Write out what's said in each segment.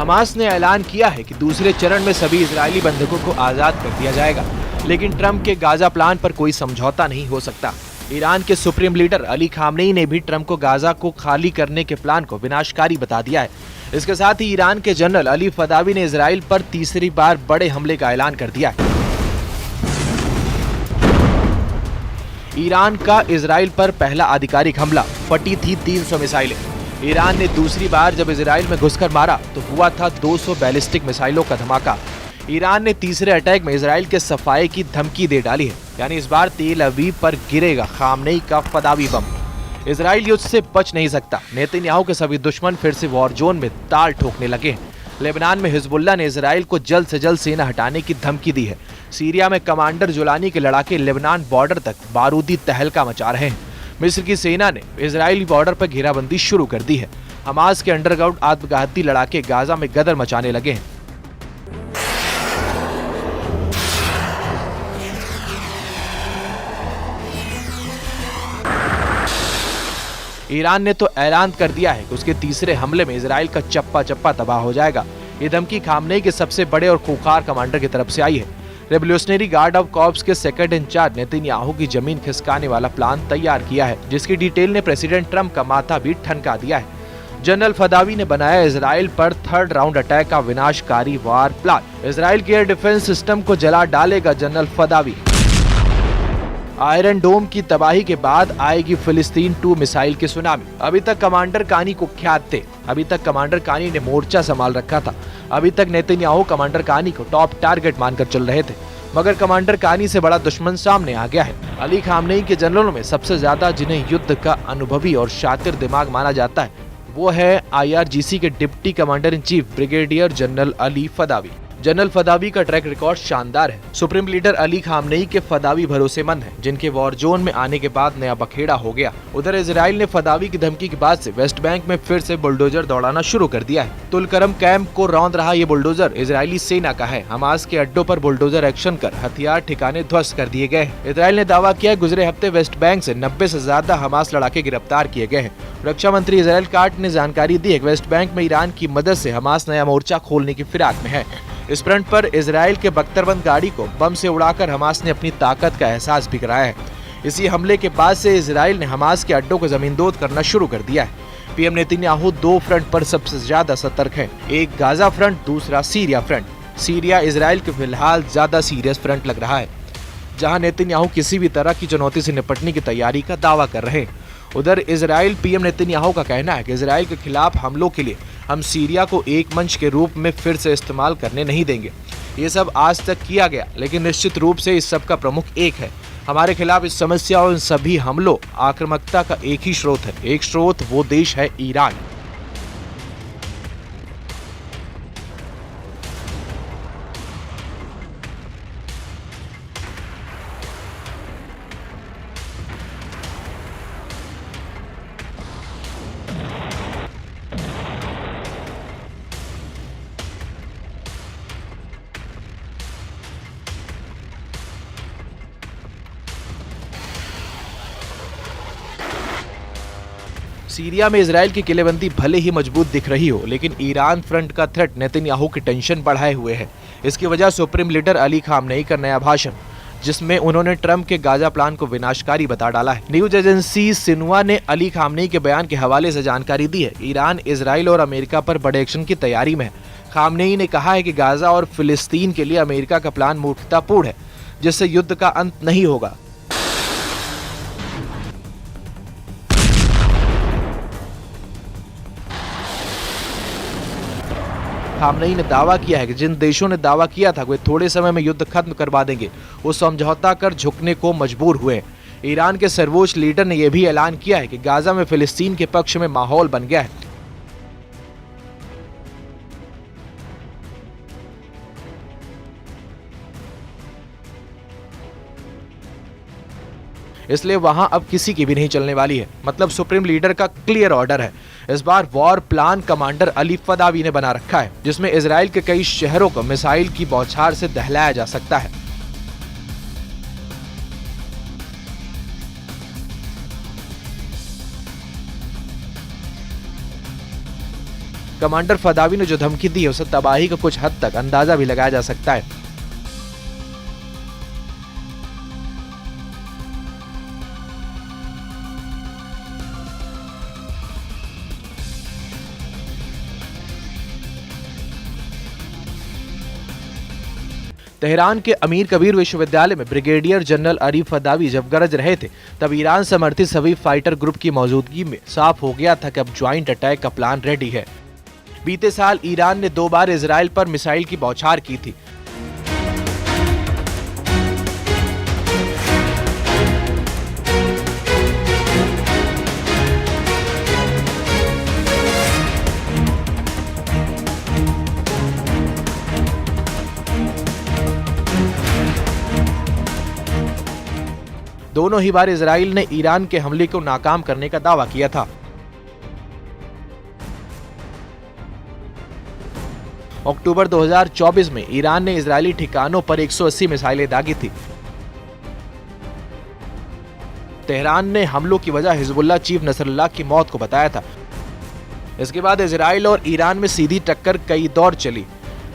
Hamas ने ऐलान किया है कि दूसरे चरण में सभी इजरायली बंधकों को आजाद कर दिया जाएगा, लेकिन ट्रंप के गाजा प्लान पर कोई समझौता नहीं हो सकता। ईरान के सुप्रीम लीडर अली खामनेई ने भी ट्रंप को गाजा को खाली करने के प्लान को विनाशकारी बता दिया है। इसके साथ ही ईरान के जनरल अली फदावी ने इजराइल पर तीसरी बार बड़े हमले का ऐलान कर दिया है। ईरान का इजराइल पर पहला आधिकारिक हमला, फटी थी 300 मिसाइलें। ईरान ने दूसरी बार जब इजराइल में घुसकर मारा तो हुआ था 200 बैलिस्टिक मिसाइलों का धमाका। ईरान ने तीसरे अटैक में इजराइल के सफाये की धमकी दे डाली है, यानी इस बार तेल अवीव पर गिरेगा खामनेई का फदावी बम। इजराइल युद्ध से बच नहीं सकता। नेतन्याहू के सभी दुश्मन फिर से वॉर जोन में ताल ठोकने लगे हैं। लेबनान में हिजबुल्लाह ने इजराइल को जल्द से जल्द सेना हटाने की धमकी दी है। सीरिया में कमांडर जुलानी के लड़ाके लेबनान बॉर्डर तक बारूदी तहलका मचा रहे हैं। मिस्र की सेना ने इजरायली बॉर्डर पर घेराबंदी शुरू कर दी है। हमास के अंडरग्राउंड आत्मघाती लड़ाके गाजा में गदर मचाने लगे हैं। ईरान ने तो ऐलान कर दिया है कि उसके तीसरे हमले में इजराइल का चप्पा चप्पा तबाह हो जाएगा। ये धमकी खामनेई के सबसे बड़े और खूंखार कमांडर की तरफ से आई है। रेवोल्यूशनरी गार्ड ऑफ कॉर्प्स के सेकंड इंचार्ज नेतन्याहू की जमीन खिसकाने वाला प्लान तैयार किया है, जिसकी डिटेल ने प्रेसिडेंट ट्रंप का माथा भी ठनका दिया है। जनरल फदावी ने बनाया इजराइल पर थर्ड राउंड अटैक का विनाशकारी वार प्लान। इजराइल के एयर डिफेंस सिस्टम को जला डालेगा जनरल फदावी। आयरन डोम की तबाही के बाद आएगी फिलिस्तीन 2 मिसाइल की सुनामी। अभी तक कमांडर कानी कुख्यात थे। अभी तक कमांडर कानी ने मोर्चा संभाल रखा था। अभी तक नेतन्याहू कमांडर कानी को टॉप टारगेट मानकर चल रहे थे, मगर कमांडर कानी से बड़ा दुश्मन सामने आ गया है। अली खामनेई के जनरलों में सबसे ज्यादा जिन्हें युद्ध का अनुभवी और शातिर दिमाग माना जाता है, वो है IRGC के deputy commander in chief brigadier general Ali Fadavi. General Fadavi का ट्रैक रिकॉर्ड शानदार है। सुप्रीम लीडर अली खामनेई के फदावी भरोसेमंद हैं, जिनके वॉर जोन में आने के बाद नया बखेड़ा हो गया। उधर इजराइल ने फदावी की धमकी के बाद से वेस्ट बैंक में फिर से बुलडोजर दौड़ाना शुरू कर दिया है। तुलकरम कैंप को रौंद रहा ये बुलडोजर इजरायली सेना का है। हमास के अड्डों पर बुलडोजर एक्शन कर हथियार ठिकाने ध्वस्त कर दिए गए। इजराइल ने दावा किया है गुजरे हफ्ते वेस्ट बैंक से 90 से ज्यादा हमास लड़ाके गिरफ्तार किए गए हैं। रक्षा मंत्री इजराइल काट ने जानकारी दी है कि वेस्ट बैंक में ईरान की मदद से हमास नया मोर्चा खोलने की फिराक में है। इस फ्रंट पर इजराइल के बख्तरबंद गाड़ी को बम से उड़ाकर हमास ने अपनी ताकत का एहसास भी कराया है। इसी हमले के बाद से इजराइल ने हमास के अड्डों को जमींदोज करना शुरू कर दिया है। पीएम नेतन्याहू 2 फ्रंट पर सबसे ज्यादा सतर्क है, एक गाजा फ्रंट, दूसरा सीरिया फ्रंट। सीरिया इजराइल के फिलहाल ज्यादा सीरियस फ्रंट लग रहा है, जहां नेतन्याहू किसी भी तरह की चुनौती से निपटने की तैयारी का दावा कर रहे हैं। उधर इजराइल पीएम नेतन्याहू का कहना है कि इजराइल के खिलाफ हमलों के लिए हम सीरिया को एक मंच के रूप में फिर से इस्तेमाल करने नहीं देंगे। ये सब आज तक किया गया, लेकिन निश्चित रूप से इस सब का प्रमुख एक है, हमारे खिलाफ इस समस्या और इन सभी हमलों आक्रामकता का एक ही स्रोत है। एक स्रोत वो देश है ईरान। सीरिया में इजराइल की किलेबंदी भले ही मजबूत दिख रही हो, लेकिन ईरान फ्रंट का थ्रेट नेतन्याहू की टेंशन बढ़ाए हुए है। इसकी वजह सुप्रीम लीडर अली खामनेई का नया भाषण, जिसमें उन्होंने ट्रंप के गाजा प्लान को विनाशकारी बता डाला है। न्यूज एजेंसी सिन्हुआ ने अली खामनेई के बयान के हवाले से जानकारी दी है। ईरान, इजराइल और अमेरिका पर बड़े एक्शन की तैयारी में है। खामनेई ने कहा है कि गाजा और फिलिस्तीन के लिए अमेरिका का प्लान मूर्खतापूर्ण है, जिससे युद्ध का अंत नहीं होगा। खामनेई ने दावा किया है कि जिन देशों ने दावा किया था वे थोड़े समय में युद्ध खत्म करवा देंगे, वो समझौता कर झुकने को मजबूर हुए। ईरान के सर्वोच्च लीडर ने यह भी ऐलान किया है कि गाजा में फिलिस्तीन के पक्ष में माहौल बन गया है। इसलिए वहां अब किसी की भी नहीं चलने वाली है। मतलब सुप्रीम लीडर का क्लियर ऑर्डर है। इस बार वॉर प्लान कमांडर अली फदावी ने बना रखा है, जिसमें इजराइल के कई शहरों को मिसाइल की बौछार से दहलाया जा सकता है। कमांडर फदावी ने जो धमकी दी है उसे तबाही का कुछ हद तक अंदाजा भी लगाया जा सकता है। तेहरान के अमीर कबीर विश्वविद्यालय में ब्रिगेडियर जनरल अरीफ फदावी जब गरज रहे थे, तब ईरान समर्थित सभी फाइटर ग्रुप की मौजूदगी में साफ हो गया था कि अब ज्वाइंट अटैक का प्लान रेडी है। बीते साल ईरान ने 2 बार इजराइल पर मिसाइल की बौछार की थी। दोनों ही बार इजराइल ने ईरान के हमले को नाकाम करने का दावा किया था। अक्टूबर 2024 में ईरान ने इजरायली ठिकानों पर 180 मिसाइलें दागी थी। तेहरान ने हमलों की वजह हिजबुल्लाह चीफ नसरुल्लाह की मौत को बताया था। इसके बाद इजराइल और ईरान में सीधी टक्कर कई दौर चली।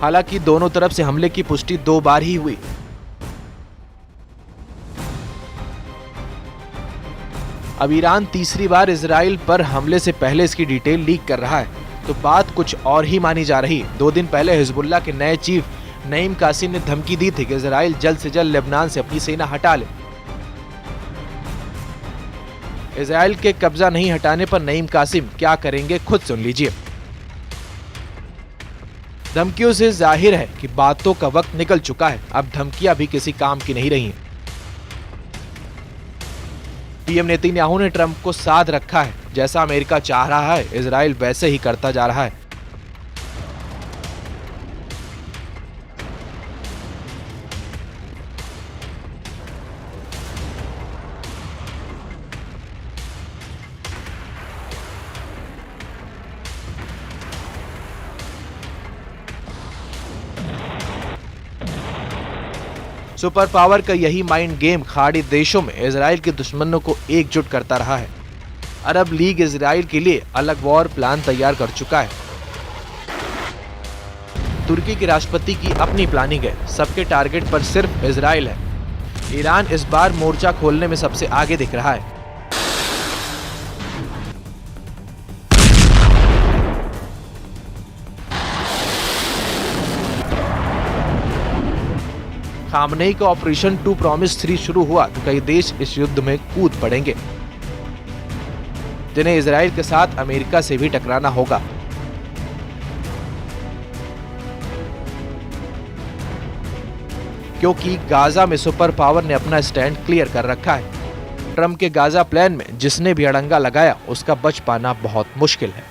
हालांकि दोनों तरफ से हमले की पुष्टि 2 बार ही हुई। अब ईरान तीसरी बार इजराइल पर हमले से पहले इसकी डिटेल लीक कर रहा है, तो बात कुछ और ही मानी जा रही। 2 दिन पहले हिजबुल्लाह के नए चीफ नईम कासिम ने धमकी दी थी कि इजराइल जल्द से जल्द लेबनान से अपनी सेना हटा ले। इजराइल के कब्जा नहीं हटाने पर नईम कासिम क्या करेंगे, खुद सुन लीजिए। धमकियों से जाहिर है कि बातों का वक्त निकल चुका है। अब धमकियां भी किसी काम की नहीं रही। पीएम नेतन्याहू ने ट्रंप को साध रखा है। जैसा अमेरिका चाह रहा है, इजराइल वैसे ही करता जा रहा है। सुपर पावर का यही माइंड गेम खाड़ी देशों में इजराइल के दुश्मनों को एकजुट करता रहा है। अरब लीग इजराइल के लिए अलग वॉर प्लान तैयार कर चुका है। तुर्की के राष्ट्रपति की अपनी प्लानिंग है। सबके टारगेट पर सिर्फ इजराइल है। ईरान इस बार मोर्चा खोलने में सबसे आगे दिख रहा है। खामनेई का ऑपरेशन 2 प्रॉमिस 3 शुरू हुआ तो कई देश इस युद्ध में कूद पड़ेंगे, जिन्हें इजराइल के साथ अमेरिका से भी टकराना होगा। क्योंकि गाजा में सुपर पावर ने अपना स्टैंड क्लियर कर रखा है। ट्रंप के गाजा प्लान में जिसने भी अड़ंगा लगाया उसका बच पाना बहुत मुश्किल है।